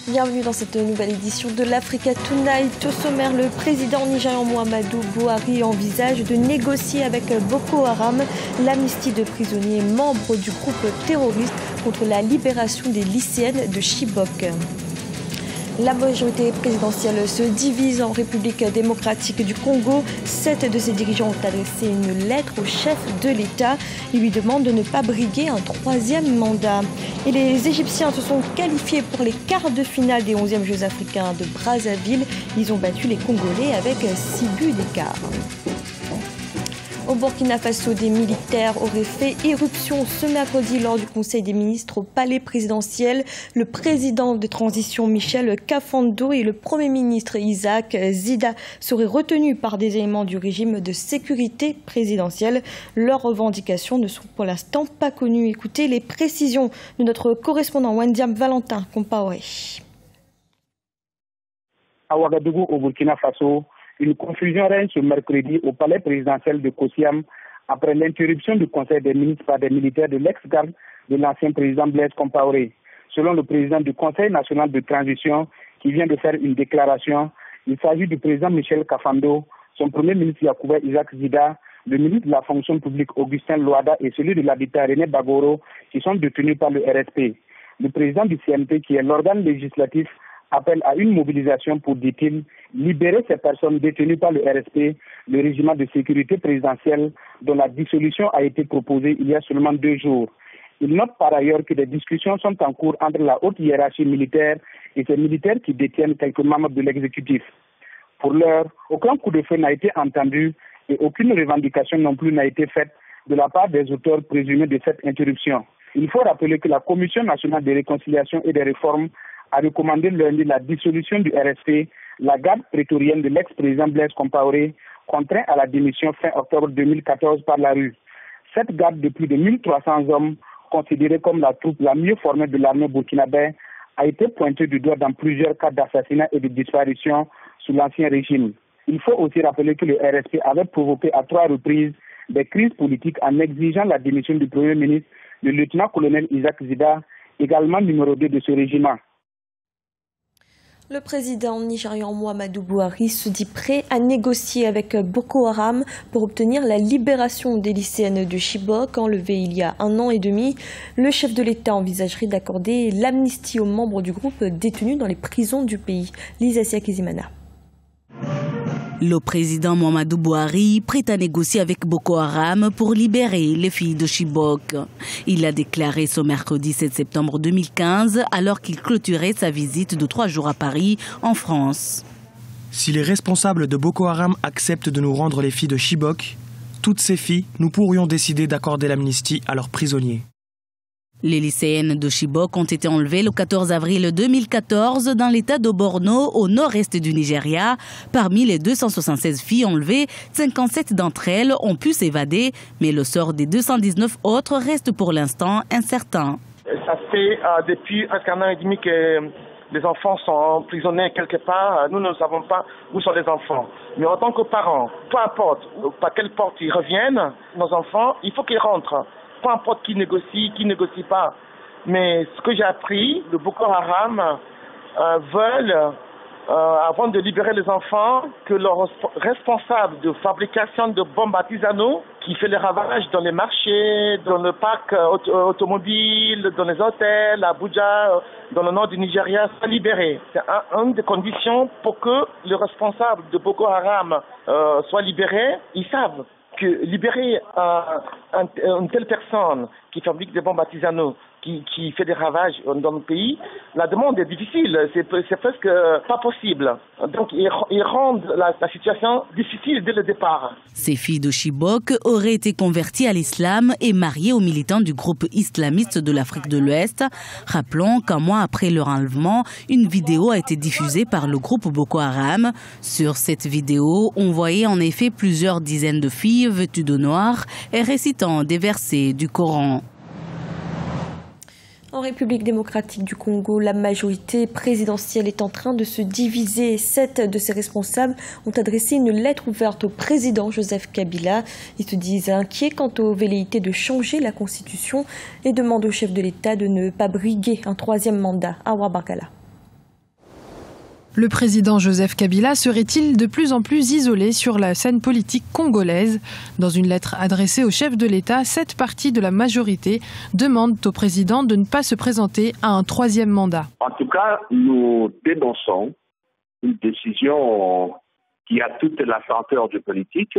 Bienvenue dans cette nouvelle édition de l'Africa Tonight. Au sommaire, le président nigérian Muhammadu Buhari envisage de négocier avec Boko Haram l'amnistie de prisonniers membres du groupe terroriste contre la libération des lycéennes de Chibok. La majorité présidentielle se divise en République démocratique du Congo. 7 de ses dirigeants ont adressé une lettre au chef de l'État. Ils lui demandent de ne pas briguer un 3e mandat. Et les Égyptiens se sont qualifiés pour les quarts de finale des 11e Jeux africains de Brazzaville. Ils ont battu les Congolais avec 6 buts d'écart. Au Burkina Faso, des militaires auraient fait éruption ce mercredi lors du Conseil des ministres au palais présidentiel. Le président de transition Michel Kafando et le Premier ministre Isaac Zida seraient retenus par des éléments du régime de sécurité présidentielle. Leurs revendications ne sont pour l'instant pas connues. Écoutez les précisions de notre correspondant Wendiam Valentin Compaoré. À Ouagadougou, au Burkina Faso, une confusion règne ce mercredi au palais présidentiel de Kosiam après l'interruption du Conseil des ministres par des militaires de l'ex-garde de l'ancien président Blaise Compaoré. Selon le président du Conseil national de transition qui vient de faire une déclaration, il s'agit du président Michel Kafando, son premier ministre Yacouba Isaac Zida, le ministre de la fonction publique Augustin Loada et celui de l'habitat René Bagoro qui sont détenus par le RSP. Le président du CNP, qui est l'organe législatif, appelle à une mobilisation pour, dit-il, libérer ces personnes détenues par le RSP, le régime de sécurité présidentielle dont la dissolution a été proposée il y a seulement 2 jours. Il note par ailleurs que des discussions sont en cours entre la haute hiérarchie militaire et ces militaires qui détiennent quelques membres de l'exécutif. Pour l'heure, aucun coup de feu n'a été entendu et aucune revendication non plus n'a été faite de la part des auteurs présumés de cette interruption. Il faut rappeler que la Commission nationale de réconciliation et des réformes a recommandé lundi la dissolution du RSP, la garde prétorienne de l'ex-président Blaise Compaoré, contraint à la démission fin octobre 2014 par la rue. Cette garde de plus de 1300 hommes, considérée comme la troupe la mieux formée de l'armée burkinabé, a été pointée du doigt dans plusieurs cas d'assassinat et de disparition sous l'ancien régime. Il faut aussi rappeler que le RSP avait provoqué à 3 reprises des crises politiques en exigeant la démission du Premier ministre, le lieutenant-colonel Isaac Zida, également numéro 2 de ce régiment. Le président nigérian Muhammadu Buhari se dit prêt à négocier avec Boko Haram pour obtenir la libération des lycéennes de Chibok, enlevées il y a 1 an et demi. Le chef de l'État envisagerait d'accorder l'amnistie aux membres du groupe détenus dans les prisons du pays. Lisa Siakizimana. Le président Muhammadu Buhari prêt à négocier avec Boko Haram pour libérer les filles de Chibok. Il l'a déclaré ce mercredi 7 septembre 2015 alors qu'il clôturait sa visite de 3 jours à Paris, en France. Si les responsables de Boko Haram acceptent de nous rendre les filles de Chibok, toutes ces filles, nous pourrions décider d'accorder l'amnistie à leurs prisonniers. Les lycéennes de Chibok ont été enlevées le 14 avril 2014 dans l'état de Borno, au nord-est du Nigeria. Parmi les 276 filles enlevées, 57 d'entre elles ont pu s'évader, mais le sort des 219 autres reste pour l'instant incertain. Ça fait depuis 1 an et demi que les enfants sont emprisonnés quelque part. Nous ne savons pas où sont les enfants. Mais en tant que parents, peu importe par quelle porte ils reviennent, nos enfants, il faut qu'ils rentrent. Peu importe qui négocie pas. Mais ce que j'ai appris, le Boko Haram veulent, avant de libérer les enfants, que leurs responsables de fabrication de bombes artisanaux, qui fait les ravages dans les marchés, dans le parc automobile, dans les hôtels, à Abuja, dans le nord du Nigeria, soient libérés. C'est une des conditions pour que les responsables de Boko Haram soient libérés. Ils savent que libérer une telle personne qui fabrique des bombes artisanaux, qui fait des ravages dans le pays, la demande est difficile, c'est presque pas possible. Donc ils rendent la situation difficile dès le départ. Ces filles de Chibok auraient été converties à l'islam et mariées aux militants du groupe islamiste de l'Afrique de l'Ouest. Rappelons qu'un mois après leur enlèvement, une vidéo a été diffusée par le groupe Boko Haram. Sur cette vidéo, on voyait en effet plusieurs dizaines de filles vêtues de noir et récitant des versets du Coran. En République démocratique du Congo, la majorité présidentielle est en train de se diviser. 7 de ses responsables ont adressé une lettre ouverte au président Joseph Kabila. Ils se disent inquiets quant aux velléités de changer la constitution et demandent au chef de l'État de ne pas briguer un 3e mandat. Awa Barkala. Le président Joseph Kabila serait-il de plus en plus isolé sur la scène politique congolaise? Dans une lettre adressée au chef de l'État, 7 partis de la majorité demandent au président de ne pas se présenter à un 3e mandat. En tout cas, nous dénonçons une décision qui a toute la senteur du politique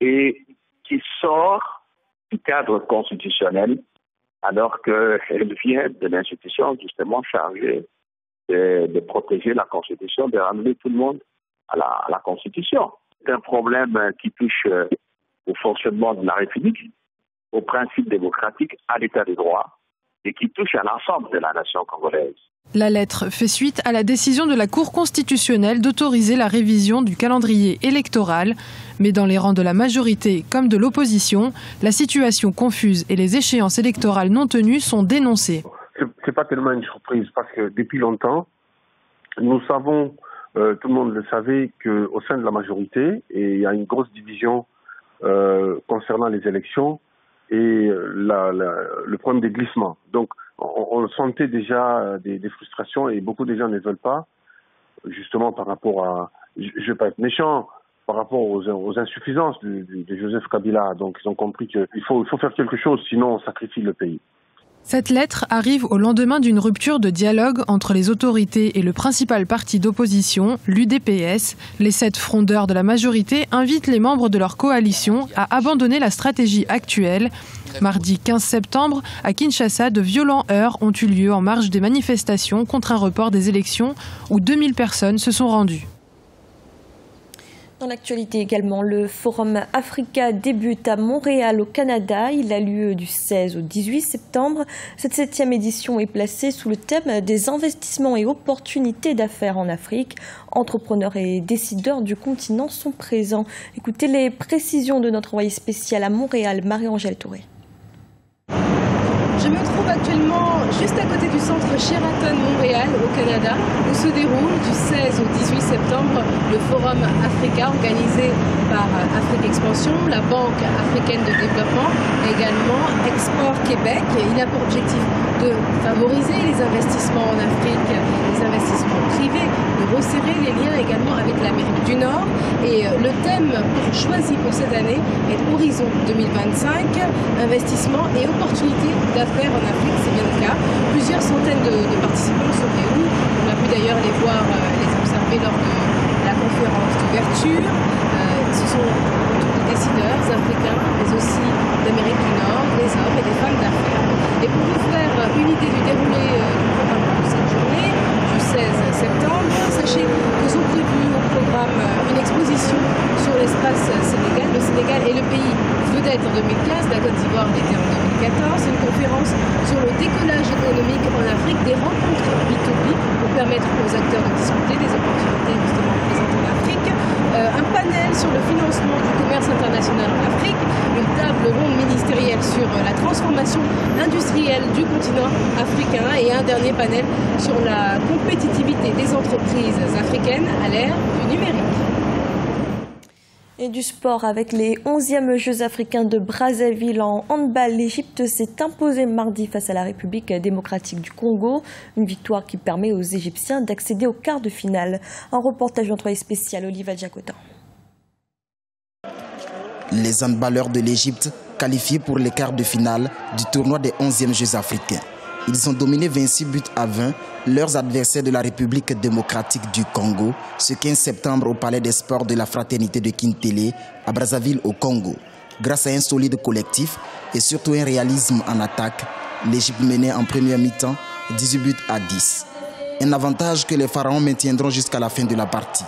et qui sort du cadre constitutionnel alors qu'elle vient de l'institution justement chargée de protéger la Constitution, de ramener tout le monde à la Constitution. C'est un problème qui touche au fonctionnement de la République, aux principes démocratiques, à l'état de droit et qui touche à l'ensemble de la nation congolaise. La lettre fait suite à la décision de la Cour constitutionnelle d'autoriser la révision du calendrier électoral. Mais dans les rangs de la majorité comme de l'opposition, la situation confuse et les échéances électorales non tenues sont dénoncées. C'est pas tellement une surprise parce que depuis longtemps, nous savons, tout le monde le savait, qu'au sein de la majorité, et il y a une grosse division concernant les élections et le problème des glissements. Donc, on sentait déjà des frustrations et beaucoup de gens ne veulent pas, justement par rapport à, je ne vais pas être méchant, par rapport aux insuffisances de Joseph Kabila. Donc, ils ont compris qu'il faut faire quelque chose, sinon on sacrifie le pays. Cette lettre arrive au lendemain d'une rupture de dialogue entre les autorités et le principal parti d'opposition, l'UDPS. Les 7 frondeurs de la majorité invitent les membres de leur coalition à abandonner la stratégie actuelle. Mardi 15 septembre, à Kinshasa, de violents heurts ont eu lieu en marge des manifestations contre un report des élections où 2000 personnes se sont rendues. Dans l'actualité également, le Forum Africa débute à Montréal au Canada. Il a lieu du 16 au 18 septembre. Cette 7e édition est placée sous le thème des investissements et opportunités d'affaires en Afrique. Entrepreneurs et décideurs du continent sont présents. Écoutez les précisions de notre envoyée spéciale à Montréal, Marie-Angèle Touré. Je me trouve actuellement juste à côté du centre Sheraton Montréal au Canada où se déroule du 16 au 18 septembre le Forum Africa organisé par Afrique Expansion, la Banque africaine de développement et également Export Québec. Il a pour objectif de favoriser les investissements en Afrique, les investissements privés, de resserrer les liens également avec l'Amérique du Nord. Et le thème choisi pour cette année est Horizon 2025, investissement et opportunités d'affaires en Afrique, c'est bien le cas. Plusieurs centaines de participants sont réunis. On a pu d'ailleurs les voir, les observer lors de la conférence d'ouverture. Ce sont tous des décideurs africains, mais aussi d'Amérique du Nord, des hommes et des femmes d'affaires. Et pour vous faire une idée du déroulé du programme de cette journée, du 16 septembre, sachez que sont prévus au programme une exposition sur l'espace Sénégal. Le Sénégal est le pays vedette en 2015, la Côte d'Ivoire l'était en 2014. Une conférence sur le décollage économique en Afrique, des rencontres B2B pour permettre aux acteurs de discuter des opportunités justement présentes en Afrique. Un panel sur le financement du commerce international en Afrique, une table ronde ministérielle sur la transformation industrielle du continent africain et un dernier panel sur la compétitivité des entreprises africaines à l'ère du numérique. Et du sport avec les 11e Jeux africains de Brazzaville en handball. L'Égypte s'est imposée mardi face à la République démocratique du Congo. Une victoire qui permet aux Égyptiens d'accéder au quart de finale. Un reportage d'envoyé spécial Oliva Jacotan. Les handballeurs de l'Égypte qualifiés pour les quarts de finale du tournoi des 11e Jeux africains. Ils ont dominé 26 buts à 20 leurs adversaires de la République démocratique du Congo ce 15 septembre au Palais des Sports de la Fraternité de Kintélé à Brazzaville au Congo. Grâce à un solide collectif et surtout un réalisme en attaque, l'Égypte menait en première mi-temps 18 buts à 10. Un avantage que les Pharaons maintiendront jusqu'à la fin de la partie.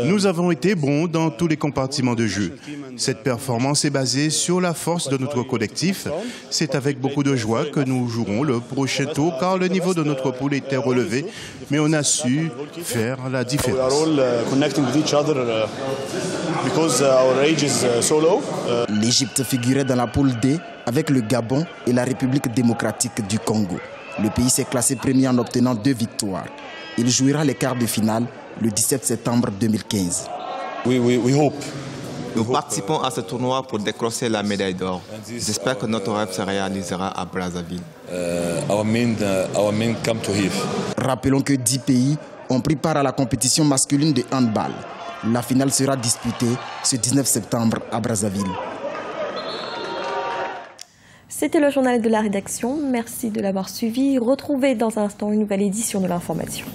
Nous avons été bons dans tous les compartiments de jeu. Cette performance est basée sur la force de notre collectif. C'est avec beaucoup de joie que nous jouerons le prochain tour car le niveau de notre poule était relevé, mais on a su faire la différence. L'Égypte figurait dans la poule D avec le Gabon et la République démocratique du Congo. Le pays s'est classé premier en obtenant 2 victoires. Il jouera les quarts de finale le 17 septembre 2015. Nous participons à ce tournoi pour décrocher la médaille d'or. J'espère que notre rêve se réalisera à Brazzaville. Rappelons que 10 pays ont pris part à la compétition masculine de handball. La finale sera disputée ce 19 septembre à Brazzaville. C'était le journal de la rédaction. Merci de l'avoir suivi. Retrouvez dans un instant une nouvelle édition de l'information.